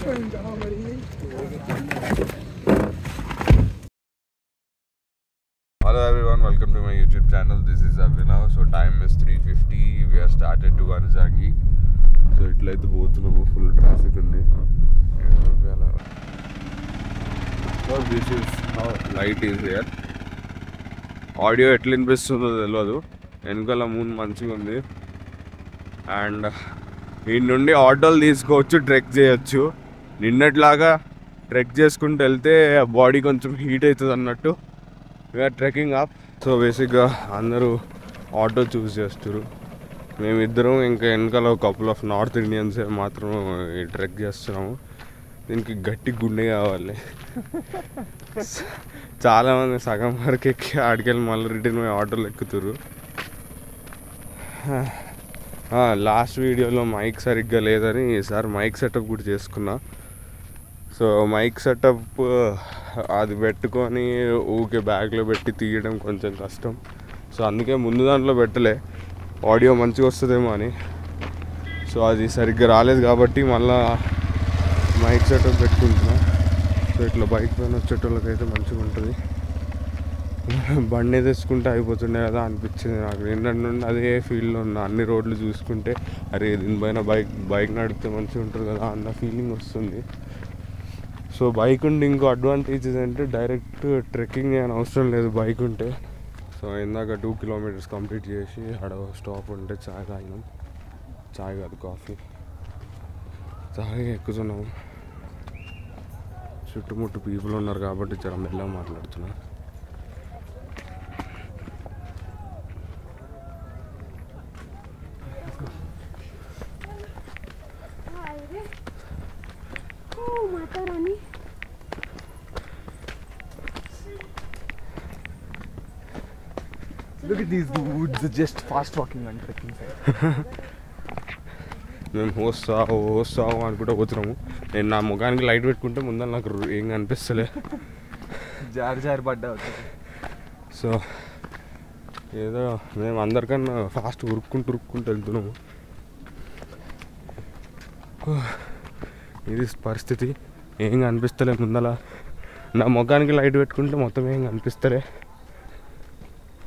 Hello everyone, welcome to my YouTube channel. This is Abhinav. So time is 3:50. We are started to Vanzangi. So ఇట్లయితే పోతున్నాము, full traffic ఉంది. So this is how light is here. Audio ఎట్లా వినిపిస్తుందో తెలియదు. వెనకాల moon మంచిగా ఉంది. And ఈ నుండి ఆటోలు తీసుకోవచ్చు, ట్రెక్ చేయొచ్చు. నిన్నట్లాగా ట్రెక్ చేసుకుంటూ వెళ్తే బాడీ కొంచెం హీట్ అవుతుంది అన్నట్టు వీఆర్ ట్రెక్కింగ్ అప్. సో బేసిక్గా అందరూ ఆటో చూస్ చేస్తారు. మేమిద్దరం ఇంకా వెనకాల ఒక కపుల్ ఆఫ్ నార్త్ ఇండియన్స్ మాత్రం ఈ ట్రెక్ చేస్తున్నాము. దీనికి గట్టి గుండె కావాలి. చాలామంది సగం వరకు ఎక్కి ఆడికెళ్ళి మళ్ళీ రిటర్న్ పోయి ఆటోలు ఎక్కుతారు. లాస్ట్ వీడియోలో మైక్ సరిగ్గా లేదని ఈసారి మైక్ సెటప్ కూడా చేసుకున్నా. సో మైక్ సెటప్ అది పెట్టుకొని ఊకే బ్యాగ్లో పెట్టి తీయడం కొంచెం కష్టం. సో అందుకే ముందు దాంట్లో పెట్టలే, ఆడియో మంచిగా వస్తుందేమో అని. సో అది సరిగ్గా రాలేదు కాబట్టి మళ్ళా మైక్ సెటప్ పెట్టుకుంటున్నా. సో ఇట్లా బైక్ పైన వచ్చేటోళ్ళకైతే మంచిగా ఉంటుంది. బండి తెచ్చుకుంటే అయిపోతుండే కదా అనిపించింది నాకు. నిన్నటి నుండి అదే ఫీల్డ్లో ఉన్న. అన్ని రోడ్లు చూసుకుంటే అరే దీనిపైన బైక్ నడిపితే మంచిగా ఉంటుంది కదా అన్న ఫీలింగ్ వస్తుంది. సో బైక్ ఉంటే ఇంకో అడ్వాంటేజెస్ అంటే డైరెక్ట్ ట్రెక్కింగ్ చేయని అవసరం లేదు బైక్ ఉంటే. సో ఇందాక 2 kilometers కంప్లీట్ చేసి ఆడ స్టాప్ ఉంటే చాయ్ తాగినాం. చాయ్ కాదు కాఫీ తాగి ఎక్కుతున్నాము. చుట్టుముట్టు పీపుల్ ఉన్నారు కాబట్టి చాలా మెల్లగా మాట్లాడుతున్నా. Look at these dudes just fast walking on trekking side. మేము వస్తాము అనుకుంటూ పోతున్నాము. నేను నా ముఖానికి లైట్ పెట్టుకుంటే ముందర నాకు ఏం కనిపిస్తలే, జారి పడ్డా. సో ఏదో మేము అందరికన్నా ఫాస్ట్ ఉరుక్కుంటూ వెళ్తున్నాము. ఇది పరిస్థితి. ఏం కనిపిస్తలే ముందర. నా ముఖానికి లైట్ పెట్టుకుంటే మొత్తం ఏం కనిపిస్తలే.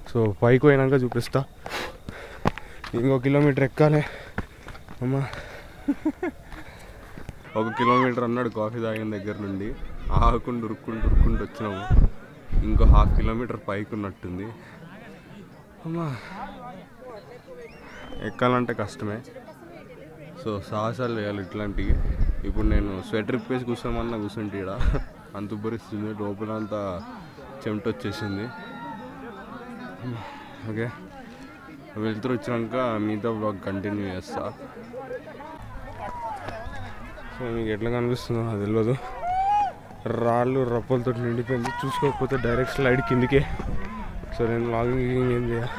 సో పైకి పోయినాక చూపిస్తా. ఇంకో కిలోమీటర్ ఎక్కాలి అమ్మా. 1 kilometer అన్నాడు కాఫీ తాగిన దగ్గర నుండి. ఆగకుండా ఉరుక్కుంటూ వచ్చినాము. ఇంకో 1/2 kilometer పైకి ఉన్నట్టుంది అమ్మా. ఎక్కాలంటే కష్టమే. సో సాహసాలు వేయాలి ఇట్లాంటివి. ఇప్పుడు నేను స్వెటర్ ఇప్పేసి కూర్చోమన్నా కూర్చుంటే ఇక్కడ అంత ఉబ్బరిస్తుంది. లోపల అంతా చెమట వచ్చేసింది. ఓకే, వెళ్తూ వచ్చినాక మిగతా బ్లాగ్ కంటిన్యూ చేస్తా. సో మీకు ఎట్లా కనిపిస్తుందో అది తెలియదు. రాళ్ళు రప్పలతో నిండిపోయింది. చూసుకోకపోతే డైరెక్ట్ స్లైడ్ కిందికే. సో నేను లాగింగ్ ఏం చేయాలి.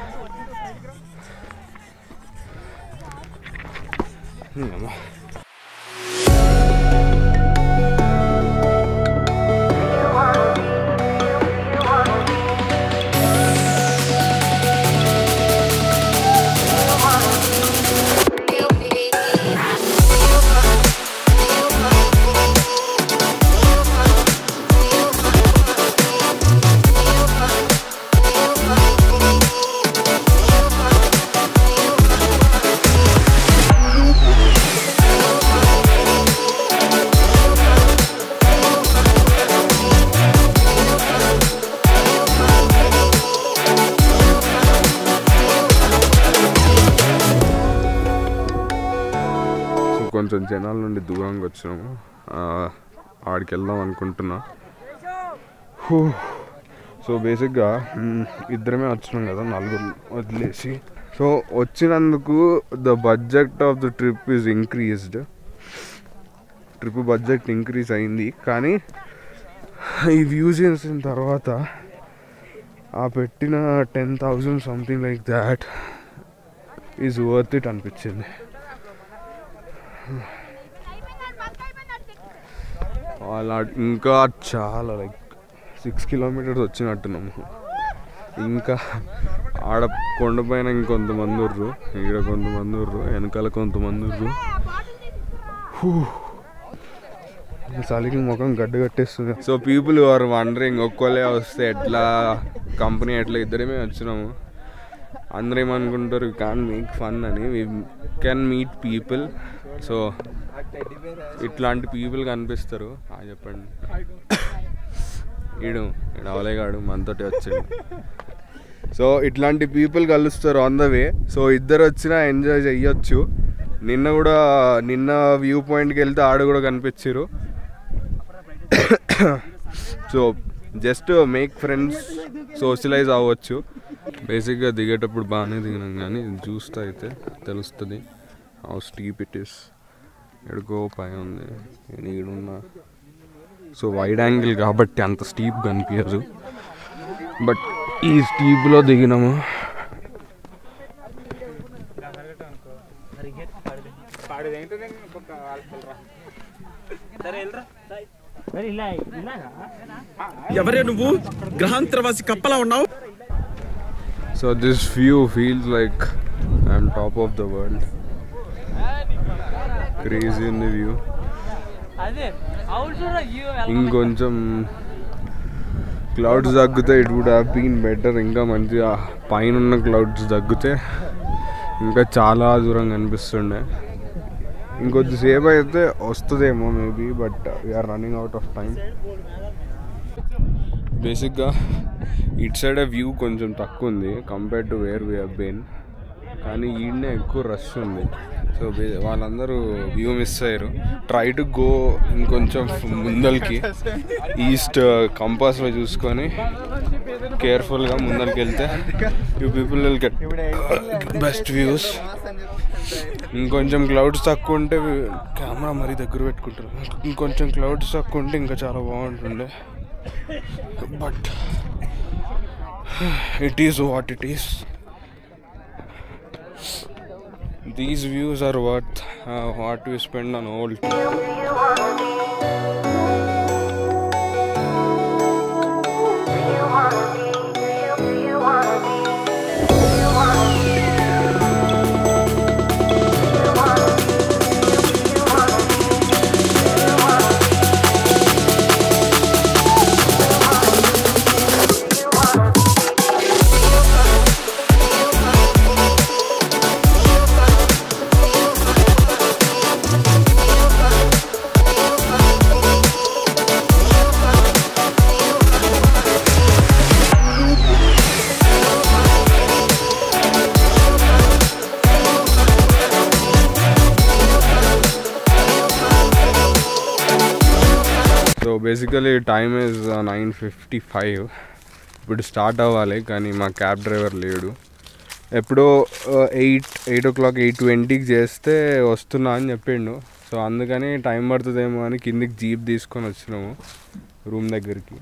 కొంచెం జనాల నుండి దూరంగా వచ్చినాము. ఆడికి వెళ్దాం అనుకుంటున్నా. సో బేసిక్గా ఇద్దరమే వచ్చినాం కదా, 4 వదిలేసి. సో వచ్చినందుకు the budget of the trip is increased. Trip budget increase అయింది. కానీ ఈ వ్యూ చేసిన తర్వాత ఆ పెట్టిన 10,000 something like that is worth it అనిపించింది. అలా ఇంకా చాలా లైక్ 6 kilometers వచ్చినట్టున్నాము. ఇంకా ఆడ కొండపైన ఇంకొంతమంది ఉర్రు, ఈడ కొంతమంది ఉర్రు, వెనకాల కొంతమంది ఉర్రు. చలికి ముఖం గడ్డు కట్టేస్తుంది. సో పీపుల్ ఆర్ వండరింగ్ ఒక్కోలే వస్తే ఎట్లా కంపెనీ ఎట్లా ఇద్దరేమే వచ్చినాము. అందరూ ఏమనుకుంటారు యూ క్యాన్ మేక్ ఫన్ అని. We can meet people. So ఇట్లాంటి పీపుల్ కనిపిస్తారు. చెప్పండి ఈడు అవలేగాడు మనతోటి వచ్చాడు. సో ఇట్లాంటి పీపుల్ కలుస్తారు ఆన్ ద వే. సో ఇద్దరు వచ్చినా ఎంజాయ్ చెయ్యొచ్చు. నిన్న వ్యూ పాయింట్కి వెళ్తే ఆడు కూడా కనిపించారు. So just make friends, socialise అవ్వచ్చు. బేసిక్గా దిగేటప్పుడు బాగానే దిగినాం కానీ చూస్తే అయితే తెలుస్తుంది హౌ స్టీప్ ఇట్ ఈస్. ఎడుకో పై ఉంది ఈడున్నా. సో వైడ్ యాంగిల్ కాబట్టి అంత స్టీప్ కనిపించదు. బట్ ఈ స్టీప్లో దిగినాము. ఎవరే నువ్వు? గ్రహాంతరవాసి కప్పలా ఉన్నావు. So this view feels like I'm top of the world. Crazy in the view. ఇంకొంచెం క్లౌడ్స్ తగ్గితే it would have been better. ఇంకా మంచిగా పైన ఉన్న క్లౌడ్స్ తగ్గితే ఇంకా చాలా దూరం కనిపిస్తుండే. ఇంకొద్దిసేపు అయితే వస్తుందేమో maybe. But we are running out of time. బేసిక్గా ఇట్ సైడ్ వ్యూ కొంచెం తక్కువ ఉంది compare to where we have been. కానీ ఈడనే ఎక్కువ రష్ ఉంది. సో వాళ్ళందరూ వ్యూ మిస్ అయ్యారు. ట్రై టు గో ఇంకొంచెం ముందరికి ఈస్ట్ కంపాస్లో చూసుకొని కేర్ఫుల్గా ముందరికి వెళ్తే you people will get best views. ఇంకొంచెం క్లౌడ్స్ తక్కువ ఉంటే కెమెరా మరీ దగ్గర పెట్టుకుంటారు. ఇంకొంచెం క్లౌడ్స్ తక్కువ ఉంటే ఇంకా చాలా బాగుంటుండే. But it is what it is. These views are worth what we spend on old. So basically time is 9:55. ఇప్పుడు స్టార్ట్ అవ్వాలి కానీ మా క్యాబ్ డ్రైవర్ లేడు. ఎప్పుడో 8:20కి చేస్తే వస్తున్నా అని చెప్పిండు. సో అందుకని టైం పడుతుందేమో అని కిందికి జీప్ తీసుకొని వచ్చినాము రూమ్ దగ్గరికి.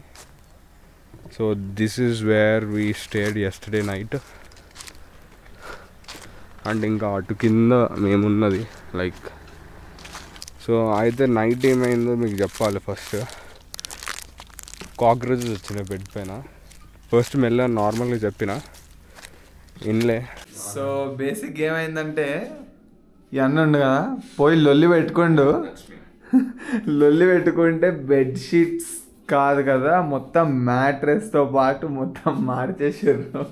So this is where we stayed yesterday night. And ఇంకా అటు కింద మేమున్నది లైక్. సో అయితే నైట్ ఏమైందో మీకు చెప్పాలి. ఫస్ట్ కాక్రోచెస్ వచ్చినాయి బెడ్ పైన. ఫస్ట్ మెల్ల నార్మల్గా చెప్పిన ఇన్లే. సో బేసిక్ ఏమైందంటే ఈ అన్న ఉండు కదా పోయి లొల్లి పెట్టుకుంటే బెడ్షీట్స్ కాదు కదా మొత్తం మ్యాట్రెస్తో పాటు మొత్తం మార్చేసారు.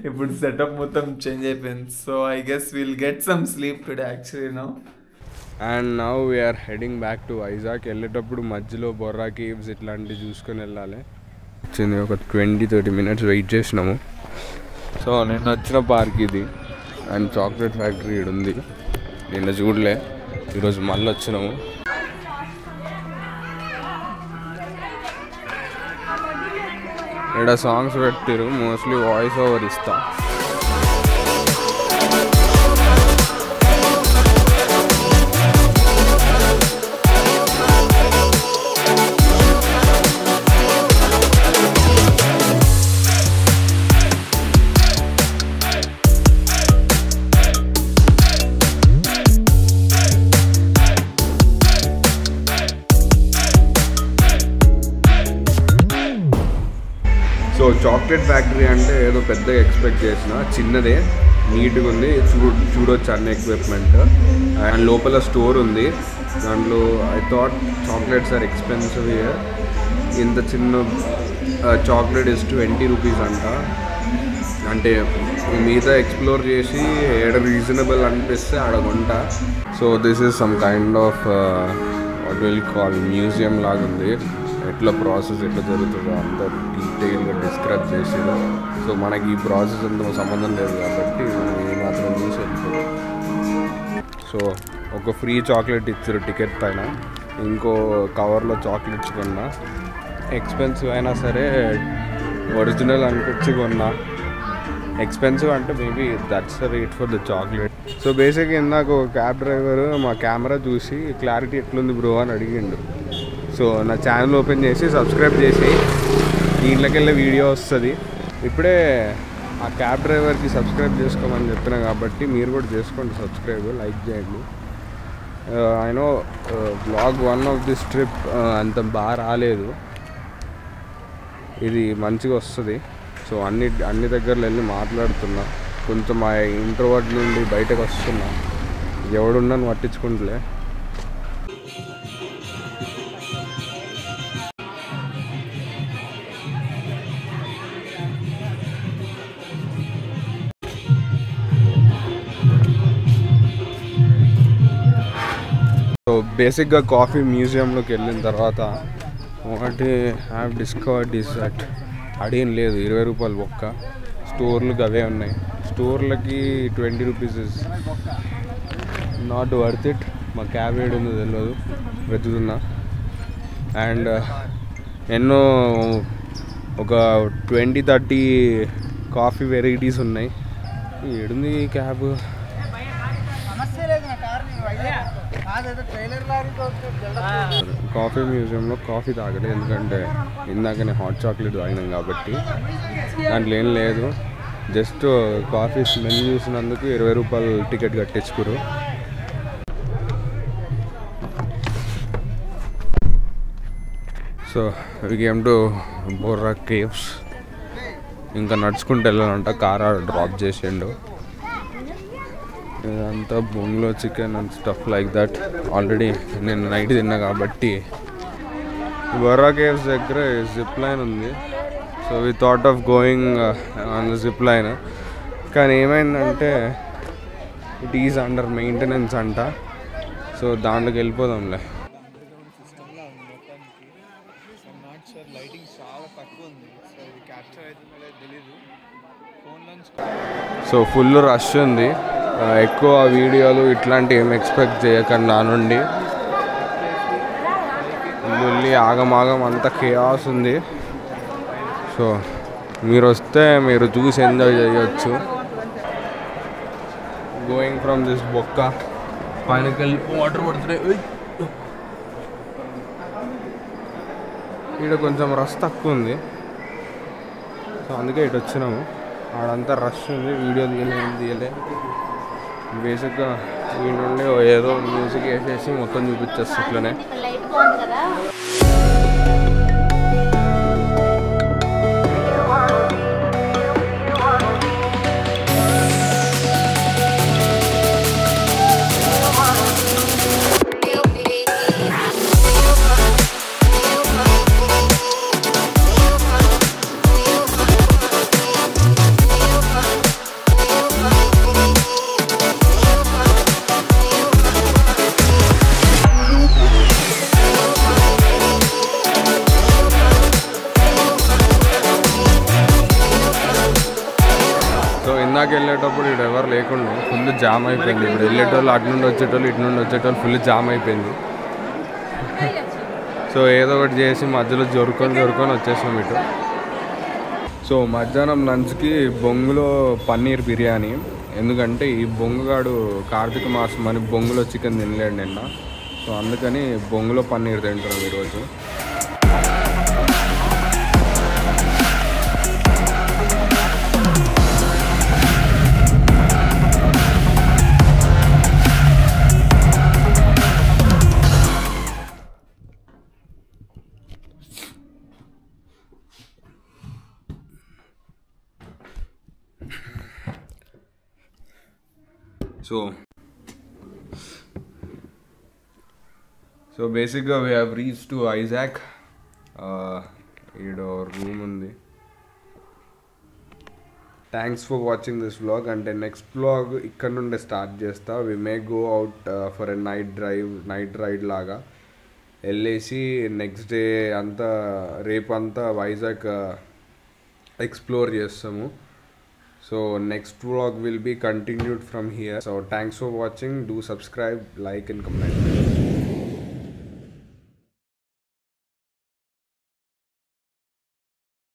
ఇప్పుడు సెటప్ మొత్తం చేంజ్ అయిపోయింది. So I guess will get some sleep today actually now. And now we are heading back to Vizag. వెళ్ళేటప్పుడు మధ్యలో బొర్రా కేవ్స్ ఇట్లాంటివి చూసుకొని వెళ్ళాలి. వచ్చింది ఒక 20-30 minutes వెయిట్ చేసినాము. సో నిన్న వచ్చిన పార్క్ ఇది. అండ్ చాక్లెట్ ఫ్యాక్టరీ ఇక్కడ ఉంది. నిన్న చూడలే, ఈరోజు మళ్ళీ వచ్చినాము. ఇక్కడ సాంగ్స్ పెట్టారు, మోస్ట్లీ వాయిస్ ఓవర్ ఇస్తా. సో చాక్లెట్ ఫ్యాక్టరీ అంటే ఏదో పెద్దగా ఎక్స్పెక్ట్ చేసిన, చిన్నదే నీట్గా ఉంది. చూడొచ్చు అన్ని ఎక్విప్మెంట్. అండ్ లోపల స్టోర్ ఉంది. దాంట్లో I thought chocolates are expensive here. ఇంత చిన్న చాక్లెట్ ఇస్ 20 రూపీస్ అంట. అంటే మిగతా ఎక్స్ప్లోర్ చేసి ఏడ రీజనబుల్ అనిపిస్తే ఆడ కొంటా. So this is some kind of what will call museum లాగా ఉంది. ఎట్లా ప్రాసెస్ ఎట్లా జరుగుతుందో అంత డీటెయిల్గా డిస్క్రైబ్ చేసారు. సో మనకి ఈ ప్రాసెస్ అంత సంబంధం లేదు కాబట్టి మనం మాత్రం చూసి వెళ్తాం. సో ఒక ఫ్రీ చాక్లెట్ ఇచ్చారు టికెట్ పైన. ఇంకో కవర్లో చాక్లెట్స్ కొన్నా. ఎక్స్పెన్సివ్ అయినా సరే ఒరిజినల్ అనిపించి కొన్నా. ఎక్స్పెన్సివ్ అంటే maybe that's the rate for the chocolate. So బేసిక్గా ఇందాక ఒక క్యాబ్ డ్రైవర్ మా కెమెరా చూసి క్లారిటీ ఎట్లుంది బ్రో అని అడిగిండు. సో నా ఛానల్ ఓపెన్ చేసి సబ్స్క్రైబ్ చేసి దీంట్లోకి వెళ్ళే వీడియో వస్తుంది. ఇప్పుడే ఆ క్యాబ్ డ్రైవర్కి సబ్స్క్రైబ్ చేసుకోమని చెప్పిన కాబట్టి మీరు కూడా చేసుకోండి సబ్స్క్రైబ్, లైక్ చేయండి. I know blog 1 of this trip అంత బాగా రాలేదు. ఇది మంచిగా వస్తుంది. సో అన్ని దగ్గరలో వెళ్ళి మాట్లాడుతున్నా. కొంచెం ఆ ఇంట్రోవర్ట్ నుండి బయటకు వస్తున్నా. ఎవడున్నా పట్టించుకుంటలే. సో బేసిక్గా కాఫీ మ్యూజియంలోకి వెళ్ళిన తర్వాత what have discovered is that అడిగిన లేదు 20 రూపాయలు ఒక్క. స్టోర్లకు అవే ఉన్నాయి. స్టోర్లకి 20 rupees is not worth it. మా క్యాబ్ ఏడు ఉందో తెలియదు, వెతుకుతున్నా. అండ్ ఎన్నో ఒక 20-30 కాఫీ వెరైటీస్ ఉన్నాయి. ఏడుంది ఈ క్యాబ్? కాఫీ మ్యూజియంలో కాఫీ తాగలేదు, ఎందుకంటే ఇందాకనే హాట్ చాక్లెట్ తాగినాం కాబట్టి. దాంట్లో ఏం లేదు, జస్ట్ కాఫీ స్మెల్ చూసినందుకు 20 రూపాయలు టికెట్ కట్టించుకురు. So we came to Borra caves. ఇంకా నడుచుకుంటూ వెళ్ళాలంట, కార్ డ్రాప్ చేసిండు. ఇదంతా బొంగులో chicken and stuff like that. Already నేను నైట్ తిన్నా కాబట్టి. బొర్రా కేవ్స్ దగ్గర జిప్ లైన్ ఉంది. So we thought of going on the zip line. కానీ ఏమైందంటే ఇట్ ఈజ్ అండర్ మెయింటెనెన్స్ అంట. సో దాంట్లోకి వెళ్ళిపోదాంలే. సో ఫుల్ రష్ ఉంది. ఎక్కువ వీడియోలు ఇట్లాంటివి ఏం ఎక్స్పెక్ట్ చేయకండి నా నుండి. మళ్ళీ ఆగమాగం అంతా కేయాస్ ఉంది. సో మీరు వస్తే మీరు చూసి ఎంజాయ్ చేయొచ్చు. గోయింగ్ ఫ్రమ్ దిస్ బొక్క పైనకి వెళ్ళి వాటర్ పడుతున్నాయి. ఇక్కడ కొంచెం రష్ తక్కువ ఉంది. సో అందుకే ఇటు వచ్చినాము. ఆడంతా రష్ ఉంది, వీడియో తీయలే. బేసిక్గా ఈ నుండి ఏదో మ్యూజిక్ వేసేసి మొత్తం చూపించేస్తా ఇట్లనే. ఇందాక వెళ్ళేటప్పుడు ఇక్కడ ఎవరు లేకుండా ఫుల్ జామ్ అయిపోయింది. ఇప్పుడు వెళ్ళేటోళ్ళు అటు నుండి వచ్చేటోళ్ళు ఇటు నుండి వచ్చేటోళ్ళు ఫుల్ జామ్ అయిపోయింది. సో ఏదో ఒకటి చేసి మధ్యలో జరుకొని వచ్చేసాం ఇటు. సో మధ్యాహ్నం లంచ్కి బొంగులో పన్నీర్ బిర్యానీ. ఎందుకంటే ఈ బొంగుగాడు కార్తీక మాసం అని బొంగులో చికెన్ తినలేడు నిన్న. సో అందుకని బొంగులో పన్నీర్ తింటున్నాం ఈరోజు. సో బేసిక్గా we have reach to Isaac. ఈడో రూమ్ ఉంది. Thanks for watching this vlog. అంటే నెక్స్ట్ వ్లాగ్ ఇక్కడ నుండే స్టార్ట్ చేస్తా. We may go out for a night ride లాగా వెళ్ళేసి నెక్స్ట్ డే అంతా రేపంతా వైజాగ్ ఎక్స్ప్లోర్ చేస్తాము. So next vlog will be continued from here. So thanks for watching. Do subscribe, like and comment.